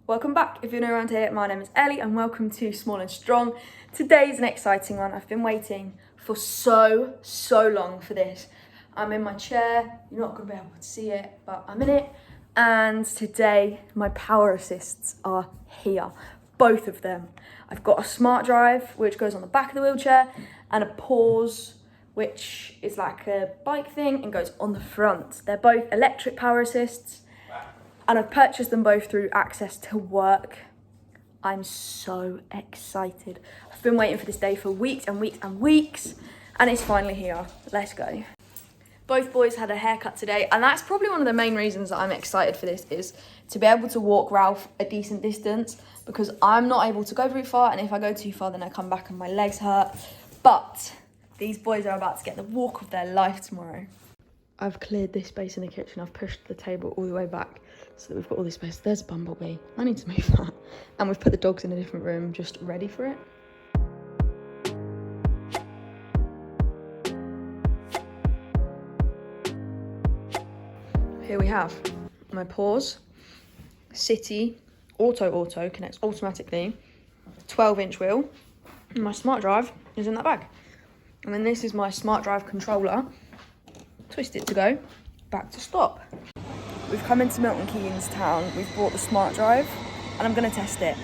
Welcome back. If you're new around here, my name is Ellie and welcome to Small and Strong. Today's an exciting one. I've been waiting for so long for this. I'm in my chair. You're not going to be able to see it, but I'm in it. And today, my power assists are here. Both of them. I've got a smart drive, which goes on the back of the wheelchair, and a pause, which is like a bike thing and goes on the front. They're both electric power assists. And I've purchased them both through Access to Work. I'm so excited. I've been waiting for this day for weeks and weeks and weeks, and it's finally here. Let's go. Both boys had a haircut today, and that's probably one of the main reasons that I'm excited for this, is to be able to walk Ralph a decent distance, because I'm not able to go very far, and if I go too far, then I come back and my legs hurt. But these boys are about to get the walk of their life tomorrow. I've cleared this space in the kitchen. I've pushed the table all the way back so that we've got all this space. There's a bumblebee. I need to move that. And we've put the dogs in a different room, just ready for it. Here we have my pause, city, auto connects automatically, 12-inch wheel, and my smart drive is in that bag. And then this is my smart drive controller. Twist it to go, back to stop. We've come into Milton Keynes town, we've bought the smart drive, and I'm gonna test it.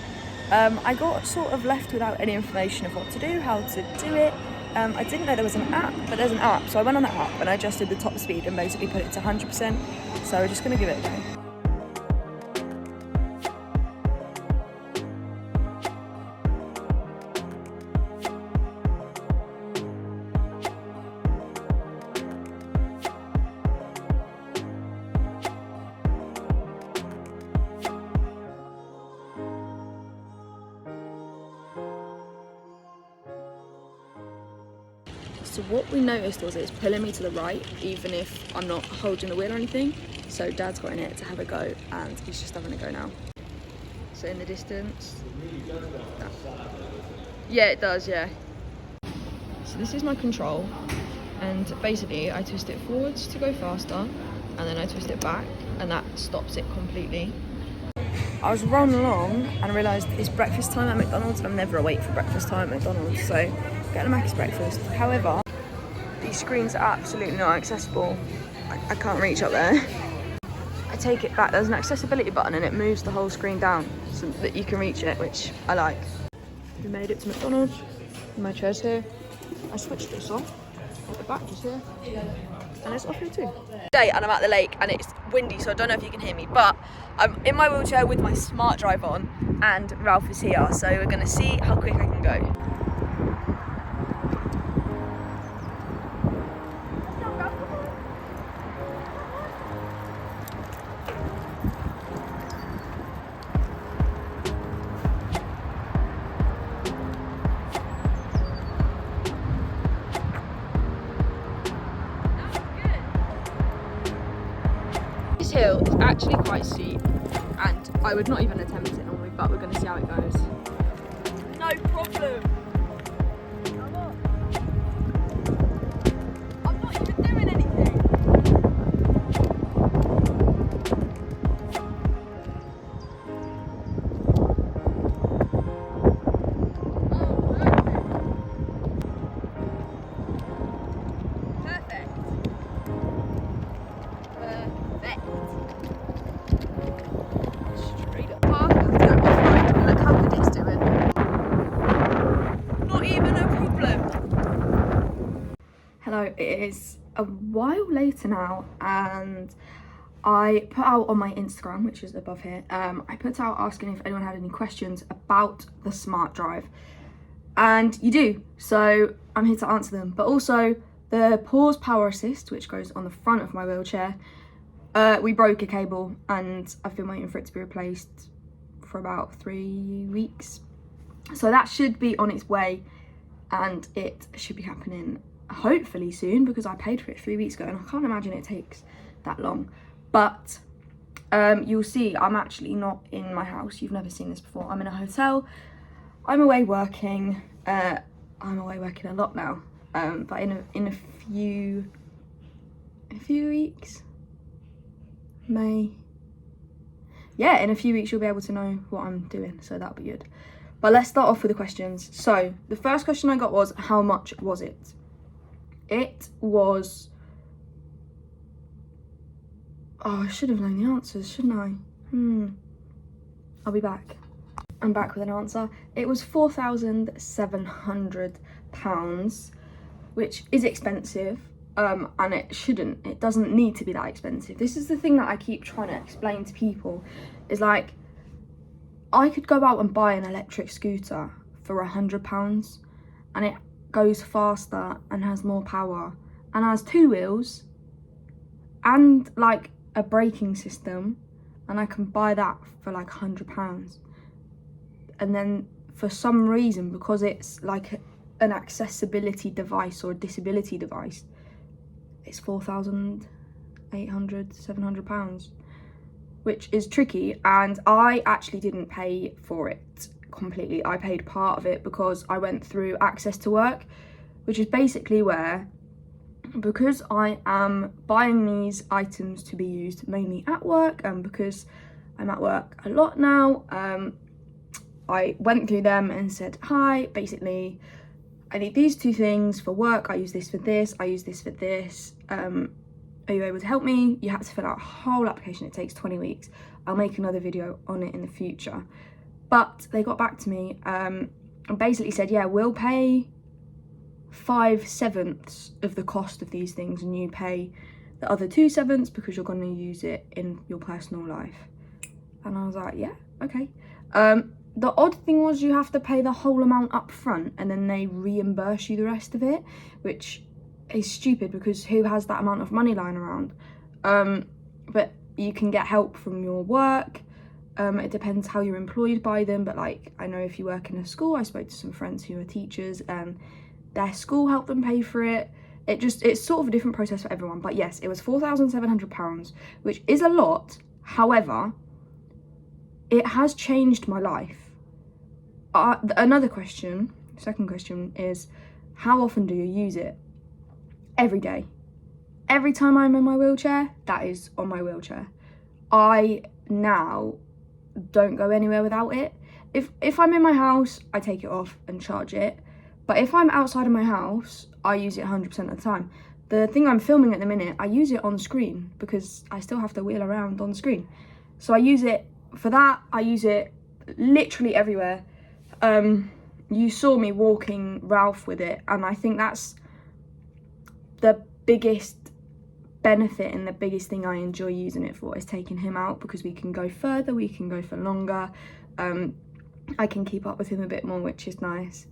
I got sort of left without any information of what to do, how to do it. I didn't know there was an app, but there's an app, so I went on the app and I adjusted the top speed and basically put it to 100%, so we're just gonna give it a go. So what we noticed was it's pulling me to the right, even if I'm not holding the wheel or anything. So Dad's got in it to have a go, and he's just having a go now. So in the distance. Yeah, it does, yeah. So this is my control, and basically I twist it forwards to go faster, and then I twist it back, and that stops it completely. I was rolling along and realised it's breakfast time at McDonald's, and I'm never awake for breakfast time at McDonald's, so getting a Macc's breakfast. However, these screens are absolutely not accessible. I can't reach up there. I take it back, there's an accessibility button and it moves the whole screen down so that you can reach it, which I like. We made it to McDonald's, my chair's here. I switched this off, the back is here, and it's off here too. Today, and I'm at the lake and it's windy, so I don't know if you can hear me, but I'm in my wheelchair with my smart drive on and Ralph is here, so we're gonna see how quick I can go. This hill is actually quite steep, and I would not even attempt it normally, but we're going to see how it goes. No problem. Come on. I'm not even doing anything. Hello, it is a while later now, and I put out on my Instagram, which is above here, I put out asking if anyone had any questions about the smart drive, and you do, so I'm here to answer them. But also the pause power assist, which goes on the front of my wheelchair, we broke a cable and I've been waiting for it to be replaced for about 3 weeks, so that should be on its way and it should be happening hopefully soon, because I paid for it 3 weeks ago and I can't imagine it takes that long. But you'll see I'm actually not in my house. You've never seen this before. I'm in a hotel. I'm away working. I'm away working a lot now, but in a few weeks, yeah, in a few weeks you'll be able to know what I'm doing, so that'll be good. But let's start off with the questions. So the first question I got was, how much was it? It was, oh, I should have known the answers, shouldn't I? I'll be back. I'm back with an answer. It was £4,700, which is expensive, and it doesn't need to be that expensive. This is the thing that I keep trying to explain to people, is like, I could go out and buy an electric scooter for £100, and it goes faster and has more power and has 2 wheels and like a braking system, and I can buy that for like £100. And then for some reason, because it's like an accessibility device or a disability device, it's £4,800, £700, which is tricky. And I actually didn't pay for it completely. I paid part of it because I went through Access to Work, which is basically where, because I am buying these items to be used mainly at work, and because I'm at work a lot now, I went through them and said, hi, basically, I need these 2 things for work. I use this for this. I use this for this. Are you able to help me? You have to fill out a whole application. It takes 20 weeks. I'll make another video on it in the future. But they got back to me and basically said, yeah, we'll pay 5/7 of the cost of these things, and you pay the other 2/7 because you're going to use it in your personal life. And I was like, yeah, okay. The odd thing was you have to pay the whole amount up front and then they reimburse you the rest of it, which is stupid because who has that amount of money lying around? But you can get help from your work. It depends how you're employed by them, but like, I know if you work in a school, I spoke to some friends who are teachers and their school helped them pay for it. It's sort of a different process for everyone. But yes, it was £4,700, which is a lot. However, it has changed my life. Second question is, how often do you use it? Every day. Every time I'm in my wheelchair, that is on my wheelchair. I now don't go anywhere without it. If I'm in my house, I take it off and charge it. But if I'm outside of my house, I use it 100% of the time. The thing I'm filming at the minute, I use it on screen because I still have to wheel around on screen. So I use it for that. I use it literally everywhere. You saw me walking Ralph with it, and I think that's the biggest benefit and the biggest thing I enjoy using it for, is taking him out, because we can go further, we can go for longer. I can keep up with him a bit more, which is nice.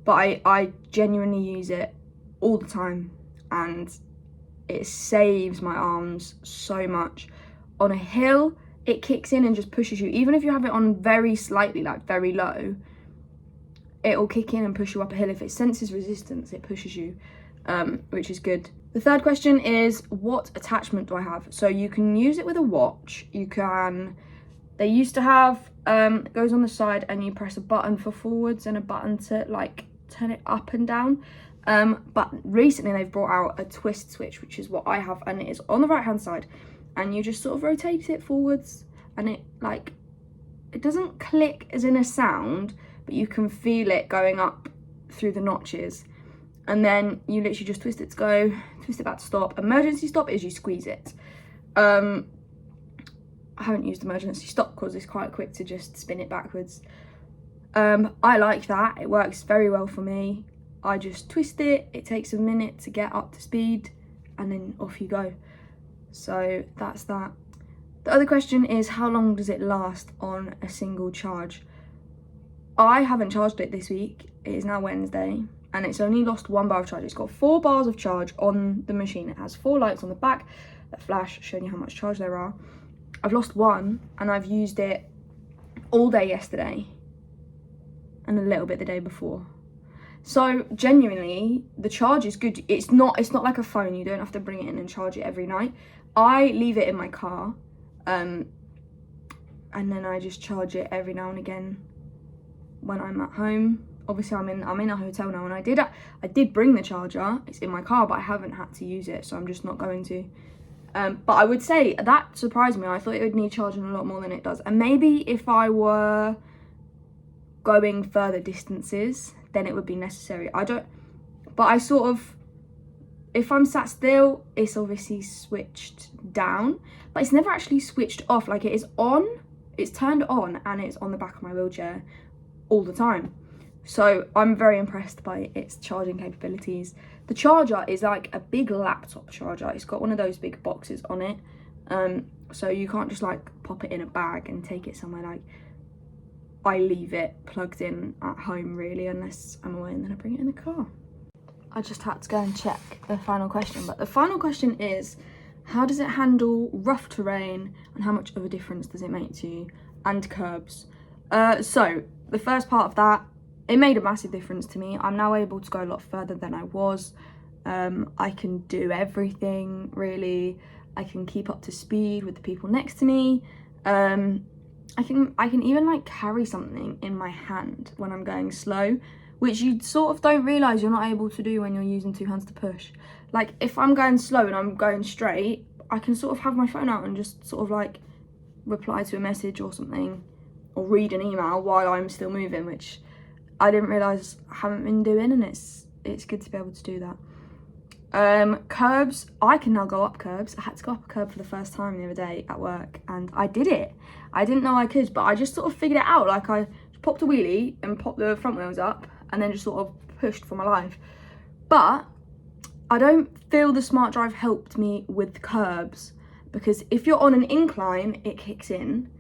But I genuinely use it all the time, and it saves my arms so much. On a hill, it kicks in and just pushes you. Even if you have it on very slightly, like very low, it'll kick in and push you up a hill. If it senses resistance, it pushes you, which is good. The third question is, what attachment do I have? So you can use it with a watch. They used to have, it goes on the side and you press a button for forwards and a button to like turn it up and down. But recently they've brought out a twist switch, which is what I have, and it is on the right hand side, and you just sort of rotate it forwards, and it doesn't click as in a sound, but you can feel it going up through the notches. And then you literally just twist it to go, twist it back to stop. Emergency stop is you squeeze it. I haven't used emergency stop because it's quite quick to just spin it backwards. I like that. It works very well for me. I just twist it. It takes a minute to get up to speed, and then off you go. So that's that. The other question is, how long does it last on a single charge? I haven't charged it this week. It is now Wednesday, and it's only lost 1 bar of charge. It's got 4 bars of charge on the machine. It has 4 lights on the back that flash, showing you how much charge there are. I've lost 1, and I've used it all day yesterday and a little bit the day before. So genuinely, the charge is good. It's not like a phone. You don't have to bring it in and charge it every night. I leave it in my car, and then I just charge it every now and again when I'm at home. Obviously I'm in a hotel now, and I did bring the charger. It's in my car, but I haven't had to use it, so I'm just not going to. But I would say that surprised me. I thought it would need charging a lot more than it does. And maybe if I were going further distances, then it would be necessary. But I sort of, if I'm sat still, it's obviously switched down, but it's never actually switched off. Like, it is on, it's turned on, and it's on the back of my wheelchair all the time. So I'm very impressed by its charging capabilities. The charger is like a big laptop charger. It's got one of those big boxes on it. So you can't just like pop it in a bag and take it somewhere. Like, I leave it plugged in at home really, unless I'm away, and then I bring it in the car. I just had to go and check the final question, but the final question is, how does it handle rough terrain and how much of a difference does it make to you, and curbs? So the first part of that, it made a massive difference to me. I'm now able to go a lot further than I was. I can do everything really. I can keep up to speed with the people next to me. I can even like carry something in my hand when I'm going slow, which you sort of don't realise you're not able to do when you're using two hands to push. Like, if I'm going slow and I'm going straight, I can sort of have my phone out and just sort of like reply to a message or something, or read an email while I'm still moving, which I didn't realise I haven't been doing, and it's good to be able to do that. Curbs, I can now go up curbs. I had to go up a curb for the first time the other day at work, and I did it. I didn't know I could, but I just sort of figured it out. Like, I popped a wheelie and popped the front wheels up, and then just sort of pushed for my life. But I don't feel the Smart Drive helped me with curbs, because if you're on an incline, it kicks in,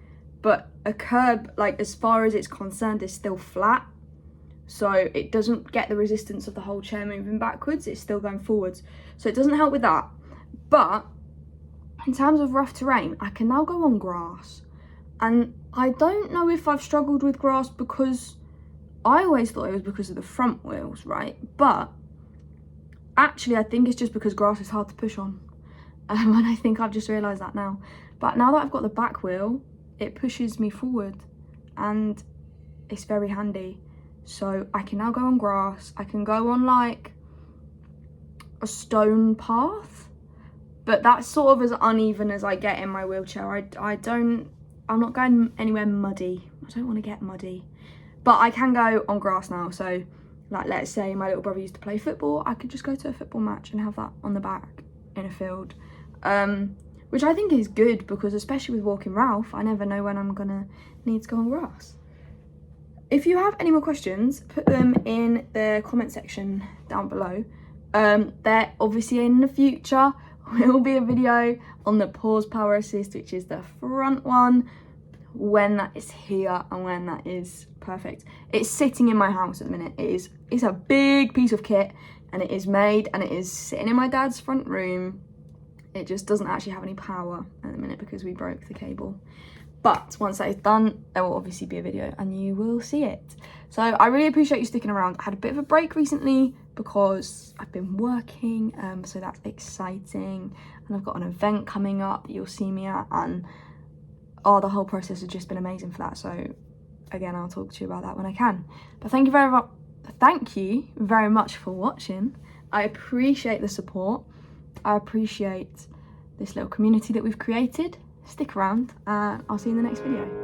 but a curb, like, as far as it's concerned, is still flat. So it doesn't get the resistance of the whole chair moving backwards, it's still going forwards. So it doesn't help with that. But in terms of rough terrain, I can now go on grass. And I don't know if I've struggled with grass, because I always thought it was because of the front wheels, right? But actually, I think it's just because grass is hard to push on. And I think I've just realised that now. But now that I've got the back wheel, it pushes me forward, and it's very handy. So I can now go on grass. I can go on like a stone path, but that's sort of as uneven as I get in my wheelchair. I'm not going anywhere muddy. I don't want to get muddy, but I can go on grass now. So like, let's say my little brother used to play football, I could just go to a football match and have that on the back in a field, which I think is good, because especially with walking Ralph, I never know when I'm gonna need to go on grass. If you have any more questions, put them in the comment section down below. There obviously in the future will be a video on the pause power assist, which is the front one, when that is here and when that is perfect. It's sitting in my house at the minute. It's a big piece of kit, and it is made, and it is sitting in my dad's front room. It just doesn't actually have any power at the minute because we broke the cable. But once that is done, there will obviously be a video and you will see it. So I really appreciate you sticking around. I had a bit of a break recently because I've been working, so that's exciting. And I've got an event coming up that you'll see me at, and the whole process has just been amazing for that. So again, I'll talk to you about that when I can. But thank you very much for watching. I appreciate the support. I appreciate this little community that we've created. Stick around, and I'll see you in the next video.